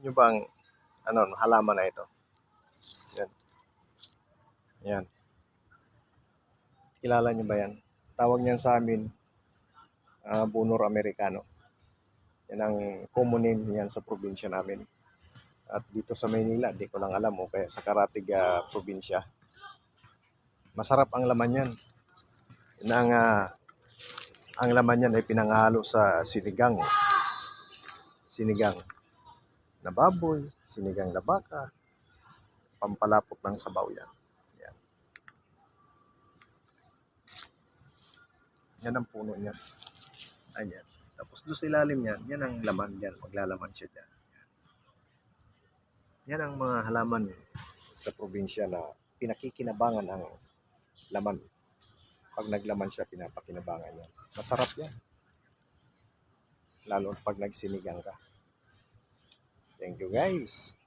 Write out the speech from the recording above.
nyo bang halaman na ito? Yan. Yan. Kilala nyo ba yan? Tawag niyan sa amin, Bunor Americano. Yan ang common name yan sa probinsya namin. At dito sa Maynila, di ko lang alam o kaya sa Karatig probinsya. Masarap ang laman yan. Yan ang laman yan ay pinanghalo sa sinigang. Sinigang na baboy, sinigang na baka, pampalapot ng sabaw yan. Yan. Yan ang puno niya. Ayan. Tapos doon sa ilalim yan, yan ang laman yan. Maglalaman siya dyan. Yan. Yan ang mga halaman sa probinsya na pinakikinabangan ang laman. Pag naglaman siya, pinapakinabangan yan. Masarap yan. Lalo pag nagsinigang ka. Thank you guys.